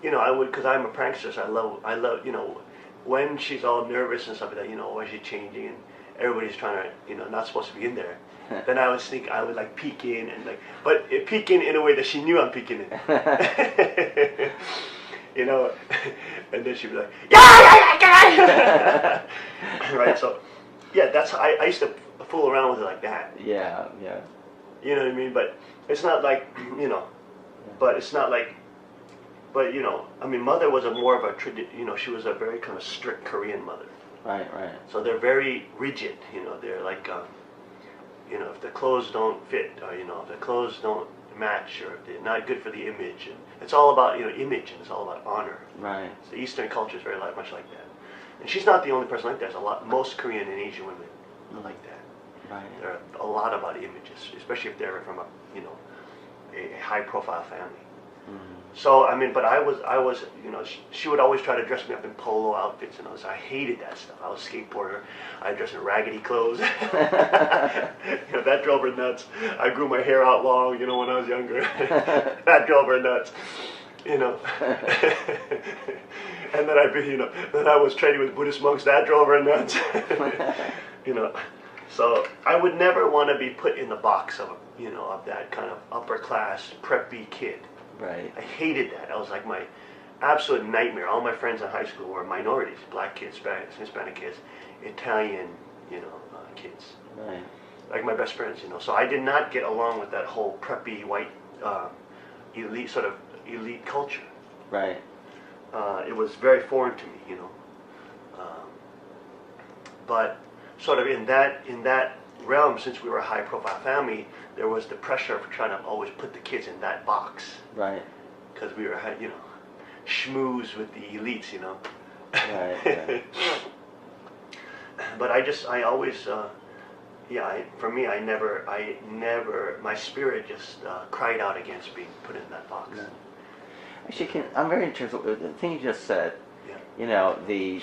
you know, I would, because I'm a prankster, so I love, you know, when she's all nervous and stuff like that, you know, when she's changing and everybody's trying to, you know, not supposed to be in there. Then I would like peek in and like, but peek in a way that she knew I'm peeking in. You know, and then she'd be like, yeah, right. So, yeah, that's how I used to fool around with it like that. Yeah, yeah. You know what I mean? But it's not like, you know, but it's not like, but you know, I mean, mother was more of a you know, she was a very kind of strict Korean mother. Right, right. So they're very rigid. You know, they're like, you know, if the clothes don't fit, or you know, if the clothes don't match, or if they're not good for the image, and it's all about, you know, image, and it's all about honor. Right. So the Eastern culture is very much like that, and she's not the only person like that. There's a lot. Most Korean and Asian women are like that. Right. They're a lot about images, especially if they're from a, you know, a high-profile family. Mm-hmm. So I mean, but I was, you know, she would always try to dress me up in polo outfits and all this. I hated that stuff. I was a skateboarder. I dressed in raggedy clothes. You know, that drove her nuts. I grew my hair out long, you know, when I was younger. That drove her nuts. You know. And then then I was training with Buddhist monks. That drove her nuts. You know. So I would never want to be put in the box of, you know, of that kind of upper class preppy kid. Right. I hated that. That was like my absolute nightmare. All my friends in high school were minorities, black kids, Hispanic kids, Italian, you know, kids. Right. Like my best friends, you know. So I did not get along with that whole preppy white elite sort of elite culture. Right. It was very foreign to me, you know. But sort of in that realm, since we were a high-profile family, there was the pressure of trying to always put the kids in that box. Right. Because we were, you know, schmooze with the elites, you know. Right. Right. But I always, for me, I never, my spirit just cried out against being put in that box. Yeah. Actually, I'm very interested. The thing you just said. Yeah. You know, the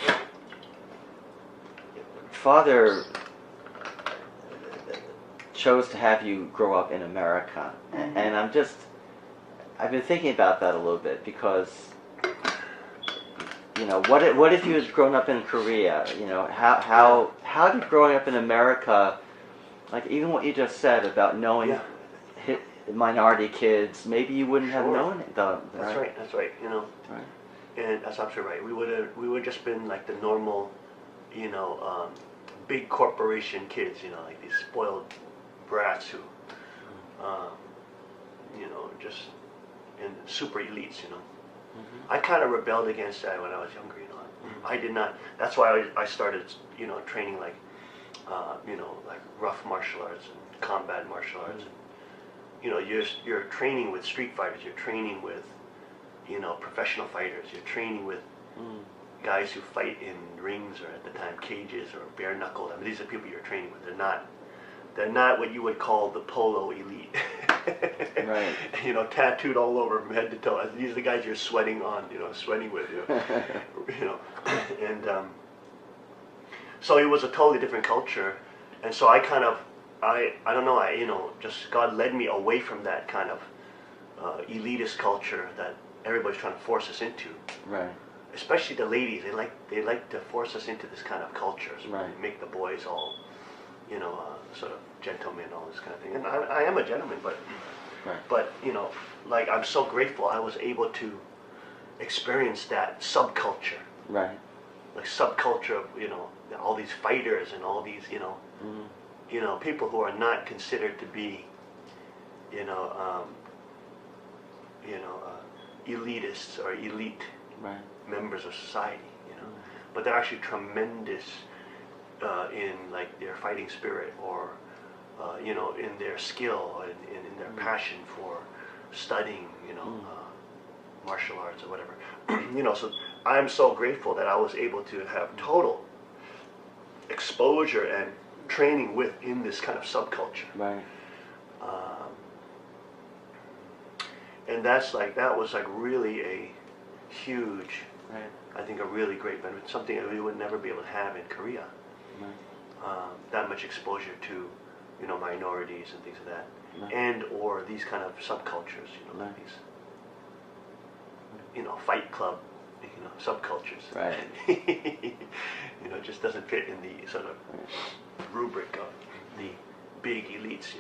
father chose to have you grow up in America, Mm-hmm. and I've been thinking about that a little bit, because, you know, what if you had grown up in Korea? You know, how did growing up in America, like even what you just said about knowing minority kids, maybe you wouldn't have known it though. Right? That's right. You know, Right. and that's absolutely right. We would just been like the normal, you know, big corporation kids. You know, like these spoiled brats who, you know, just and super elites. You know, Mm-hmm. I kind of rebelled against that when I was younger. You know, I did not. That's why I started, you know, training like, you know, like rough martial arts and combat martial arts. And, you know, you're training with street fighters. You're training with, you know, professional fighters. You're training with guys who fight in rings, or at the time cages, or bare knuckle. I mean, these are people you're training with. They're not what you would call the polo elite. Right. You know, tattooed all over from head to toe. These are the guys you're sweating on. You know, sweating with. You know, you know, and so it was a totally different culture, and so I kind of. I don't know, you know, just God led me away from that kind of elitist culture that everybody's trying to force us into. Right. Especially the ladies, they like to force us into this kind of culture. So Right. Make the boys all, you know, sort of gentlemen, all this kind of thing. And I am a gentleman, but Right. but you know, like I'm so grateful I was able to experience that subculture. Right. Like subculture of, you know, all these fighters and all these, you know. Mm-hmm. You know, people who are not considered to be, you know, elitists or elite Right. members of society, you know, but they're actually tremendous in like their fighting spirit, or you know, in their skill and in their passion for studying, you know, martial arts or whatever. You know, so I'm so grateful that I was able to have total exposure and training within this kind of subculture. Right. And that was like really a huge, Right. I think a really great benefit, something that we would never be able to have in Korea. Right. That much exposure to, you know, minorities and things like that, Right. and or these kind of subcultures, you know, like Right. these. fight club, subcultures. Right. It just doesn't fit in the sort of rubric of the big elites.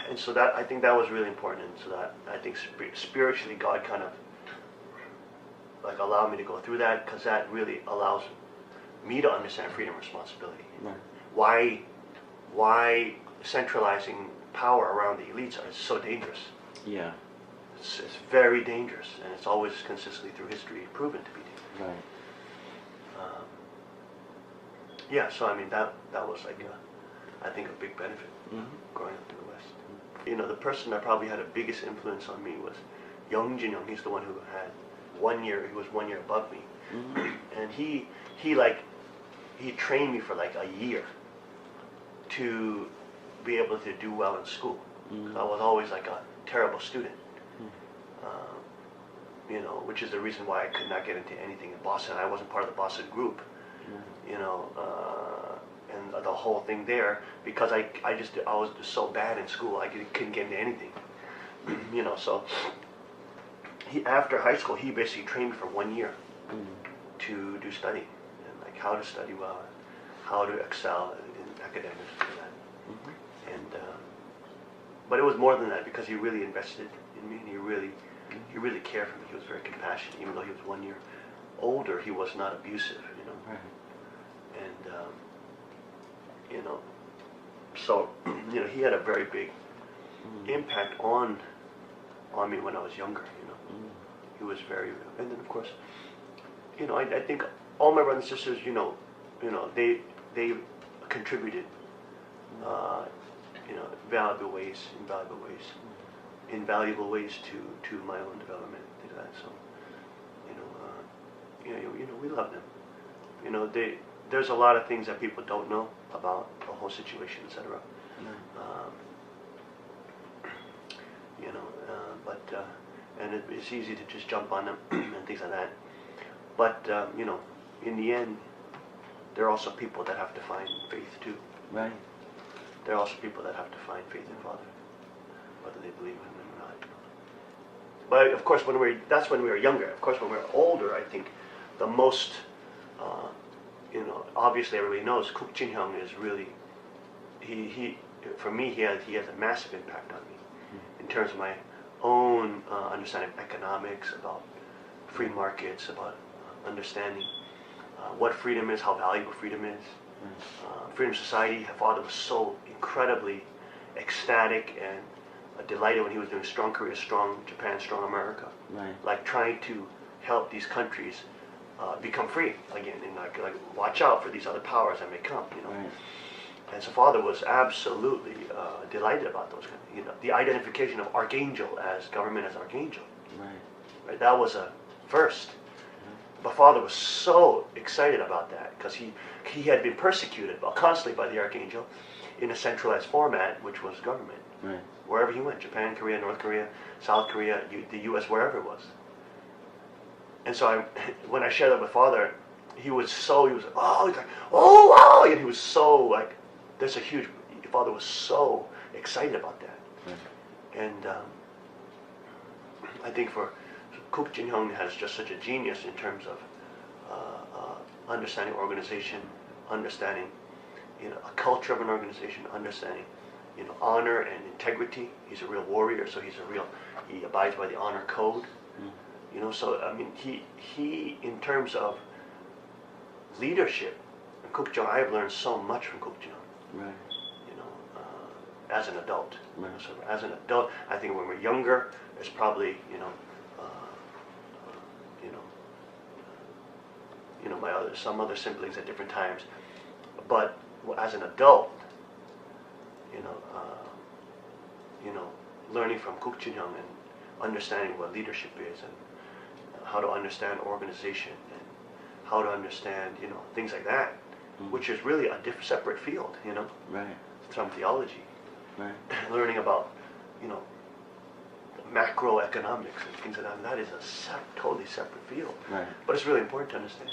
And so that, I think that was really important, and so that I think spiritually God kind of like allowed me to go through that, because that really allows me to understand freedom and responsibility. Right. Why centralizing power around the elites is so dangerous. Yeah. It's very dangerous, and it's always consistently through history proven to be dangerous. Right. Yeah, so I mean that was like I think a big benefit growing up in the West. The person that probably had the biggest influence on me was Young Jin Young. He's the one who had 1 year. He was 1 year above me, and he trained me for like a year to be able to do well in school. I was always like a terrible student, which is the reason why I could not get into anything in Boston. I wasn't part of the Boston group, and the whole thing there, because I was just so bad in school, I couldn't get into anything, so after high school, he basically trained me for 1 year to do studying, and like how to study well, how to excel in academics and that. But it was more than that, because he really invested in me, and he really cared for me. He was very compassionate, even though he was 1 year older. He was not abusive, Right. and so he had a very big impact on me when I was younger. He was very, and then of course, I think all my brothers and sisters, they contributed, invaluable ways to my own development, things like that. So, we love them. There's a lot of things that people don't know about the whole situation, etc. And it's easy to just jump on them and things like that. But in the end, there are also people that have to find faith too. Right. There are also people that have to find faith in Father, whether they believe in Him or not. But of course, that's when we were younger. Of course, when we were older, I think the most, obviously everybody knows, Kuk Jin Hyung is really, for me, he has a massive impact on me in terms of my own understanding of economics, about free markets, about understanding what freedom is, how valuable freedom is. Freedom Society, Father was so incredibly ecstatic and delighted when he was doing Strong Korea, Strong Japan, Strong America. Right. Like trying to help these countries become free again, and like watch out for these other powers that may come. Right. And so Father was absolutely delighted about those kind of, the identification of Archangel as government as Archangel. Right. That was a first. But Father was so excited about that, because he had been persecuted constantly by the Archangel in a centralized format, which was government. Right. Wherever he went, Japan, Korea, North Korea, South Korea, the U.S., wherever it was. And so when I shared that with Father, he was like, oh, wow, and he was so like, Father was so excited about that. Right. And I think Kuk Jin Hyung has just such a genius in terms of understanding organization, understanding a culture of an organization, understanding honor and integrity. He's a real warrior, so he abides by the honor code. So I mean he in terms of leadership, Kuk Jin, I have learned so much from Kuk Jin. Right. As an adult. Right. So as an adult, I think when we're younger, there's probably some other siblings at different times, but as an adult, learning from Kuk Jin Hyung and understanding what leadership is, and how to understand organization, and how to understand things like that, which is really a separate field, Right. from theology. Right. Learning about macroeconomics and things like that. That is a totally separate field. Right. But it's really important to understand.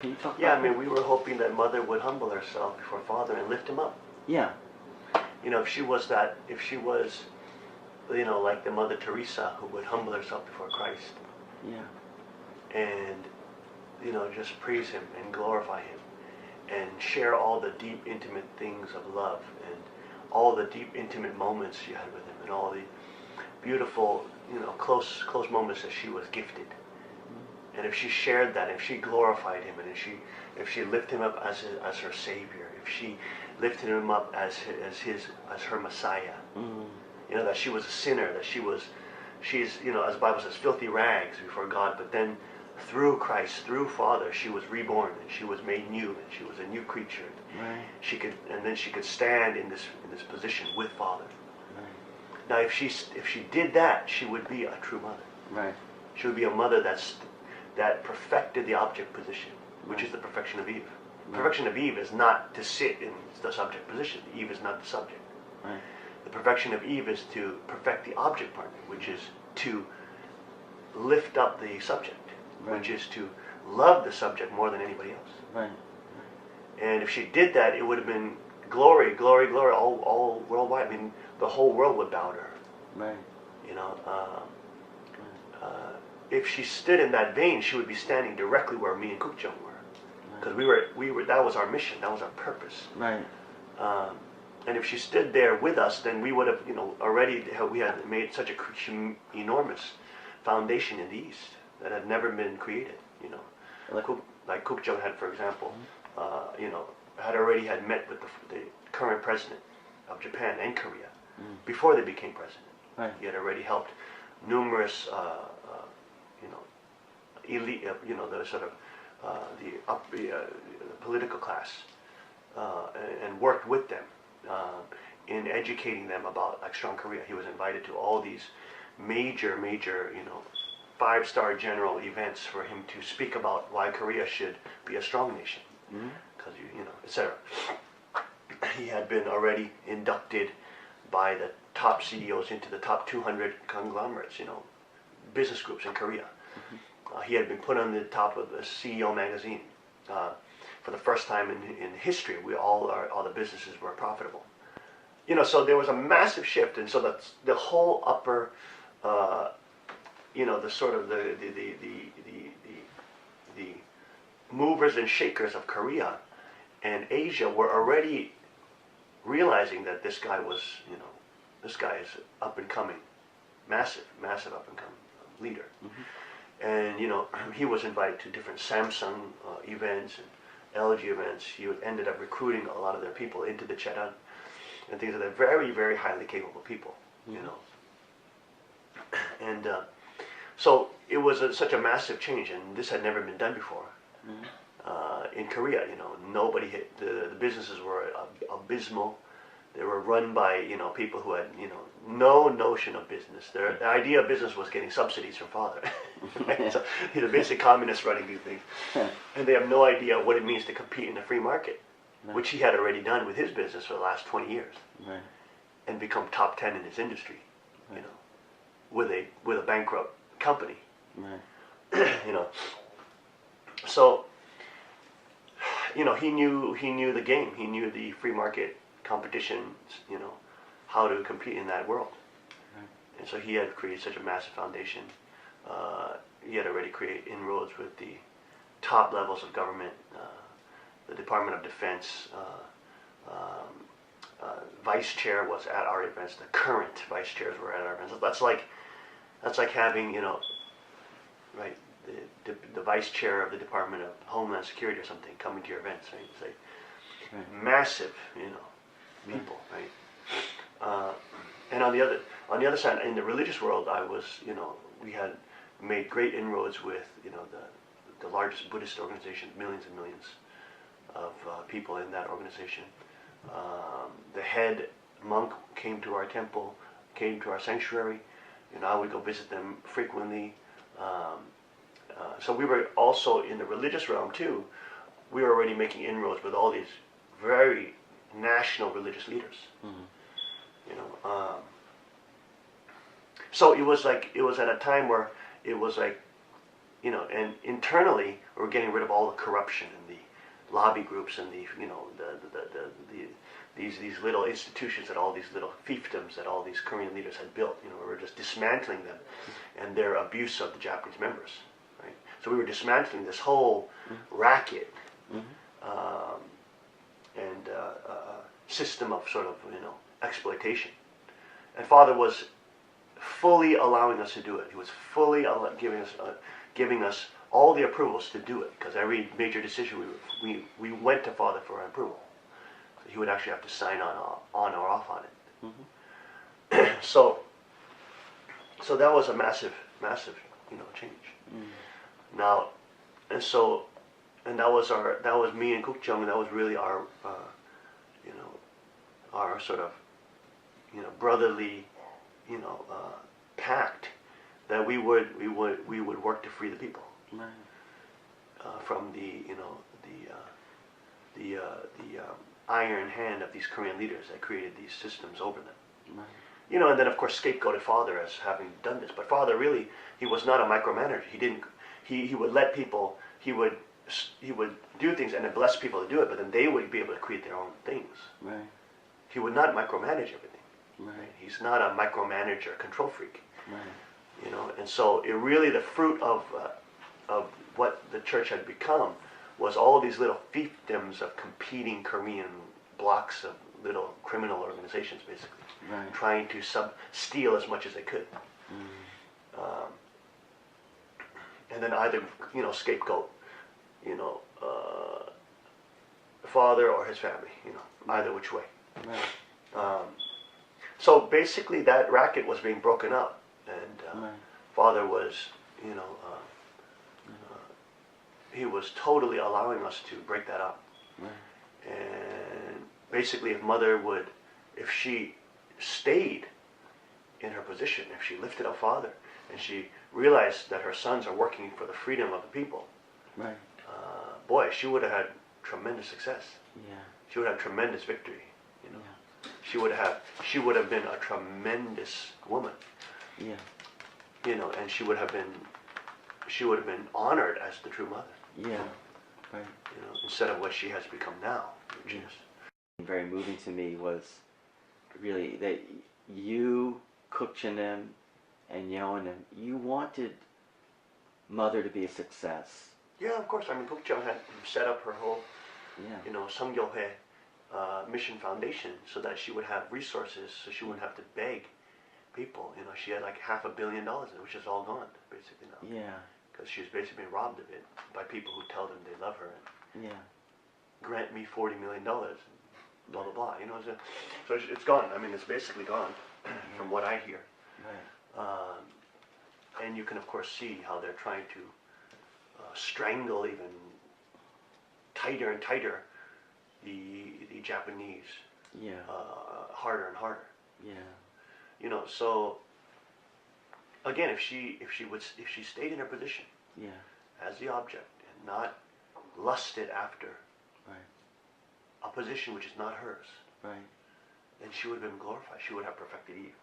Can you talk Yeah, about I mean, we were hoping that Mother would humble herself before Father and lift him up. Yeah. you know, if she was, you know, like the Mother Teresa who would humble herself before Christ. Yeah. And, you know, just praise him and glorify him and share all the deep, intimate things of love and all the deep, intimate moments she had with him and all the beautiful, you know, close moments that she was gifted. And if she shared that, if she glorified him, and if she lifted him up as her Savior, if she lifted him up as her Messiah, you know, that she was a sinner, that she's, you know, as the Bible says, filthy rags before God, but then through Christ, through Father, she was reborn and she was made new and she was a new creature. Right. Then she could stand in this position with Father. Right. Now, if she did that, she would be a true mother. Right. She would be a mother that perfected the object position, which Right. is the perfection of Eve. Right. Perfection of Eve is not to sit in the subject position. Eve is not the subject. Right. The perfection of Eve is to perfect the object part, which is to lift up the subject, Right. which is to love the subject more than anybody else. Right. And if she did that, it would have been glory, glory, glory, all worldwide. I mean, the whole world would bow to her. Right. You know, if she stood in that vein, she would be standing directly where me and Kukjong were, because we were. That was our mission. That was our purpose. Right. And if she stood there with us, then we would have, you know, already we had made such a enormous foundation in the East that had never been created. You know, like Kukjong had, for example, you know, had met with the current president of Japan and Korea before they became president. Right. He had already helped numerous, you know, elite, you know, the sort of the political class, and worked with them in educating them about like strong Korea. He was invited to all these major, you know, 5-star general events for him to speak about why Korea should be a strong nation, because you know, etc. He had been already inducted by the top CEOs into the top 200 conglomerates, you know, business groups in Korea. He had been put on the top of the CEO magazine for the first time in history. All the businesses were profitable. You know, so there was a massive shift, and so that's the whole upper, you know, the sort of the movers and shakers of Korea and Asia were already realizing that this guy was, you know, this guy is up and coming, massive up and coming leader. And you know, he was invited to different Samsung events and LG events. He ended up recruiting a lot of their people into the Cheran and things like that. Very, very highly capable people, you know. And so it was such a massive change, and this had never been done before. In Korea, you know, the businesses were abysmal. They were run by, you know, people who had, you know, no notion of business. The idea of business was getting subsidies from father. Right? So, you know, basic communists running these things. And they have no idea what it means to compete in the free market, which he had already done with his business for the last 20 years. And become top 10 in his industry, you know, with a bankrupt company. You know. So, you know, he knew the game. He knew the free market competition, you know, how to compete in that world. And so he had created such a massive foundation. He had already created inroads with the top levels of government, the Department of Defense. Vice chair was at our events. The current vice chairs were at our events. That's like having, you know, right, the vice chair of the Department of Homeland Security or something coming to your events, right? It's like massive, you know, people, right? And on the other side, in the religious world, I was, you know, we had made great inroads with, you know, the largest Buddhist organization, millions and millions of people in that organization. The head monk came to our temple, came to our sanctuary, and I would go visit them frequently. So we were also in the religious realm too. We were already making inroads with all these very national religious leaders. You know, so it was at a time where it was like, you know, and internally we're getting rid of all the corruption and lobby groups and the these little institutions that all these little fiefdoms that all these Korean leaders had built. We were just dismantling them and their abuse of the Japanese members. Right? So we were dismantling this whole racket and system of sort of exploitation. And Father was fully allowing us to do it. He was fully giving us all the approvals to do it, because every major decision we went to Father for approval. He would actually have to sign on or off on it. So that was a massive change. Now, and that was me and Kukjung, and that was really our our sort of brotherly pact that we would work to free the people from the iron hand of these Korean leaders that created these systems over them. And then of course scapegoated Father as having done this, but Father really, he was not a micromanager. He would let people, he would do things and then bless people to do it, but then they would be able to create their own things. He would not micromanage everything. He's not a micromanager, control freak. And so it really, the fruit of what the church had become was all these little fiefdoms of competing Korean blocks of little criminal organizations, basically, trying to steal as much as they could, and then either scapegoat, Father or his family, either which way. So basically, that racket was being broken up, and Father was, he was totally allowing us to break that up. And basically, if she stayed in her position, if she lifted up Father, and she realized that her sons are working for the freedom of the people, boy, she would have had tremendous success. She would have tremendous victory. She would have been a tremendous woman. And she would have been honored as the true mother. Instead of what she has become now, which is very moving to me was really that you, Kukchanim, and Yeonim, you wanted Mother to be a success. Yeah, of course. I mean, Kukjung had set up her whole, Samgyohe mission foundation so that she would have resources, so she wouldn't have to beg people. She had like $500 million, which is all gone basically now. Because she was basically being robbed of it by people who tell them they love her and grant me $40 million, blah blah blah. So it's gone. I mean, it's basically gone from what I hear. And you can of course see how they're trying to strangle even tighter and tighter the Japanese, harder and harder. So again, if she stayed in her position as the object and not lusted after a position which is not hers, then she would have been glorified. She would have perfected Eve.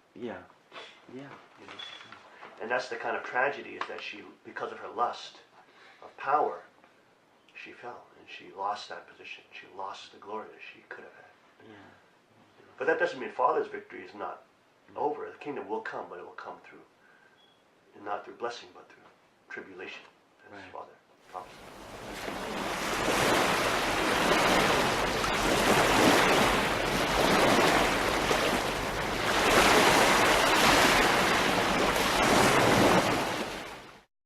And that's the kind of tragedy, is that she, because of her lust of power, she fell and she lost that position. She lost the glory that she could have had. But that doesn't mean Father's victory is not over. The kingdom will come, but it will come through, not through blessing, but through tribulation, as Father.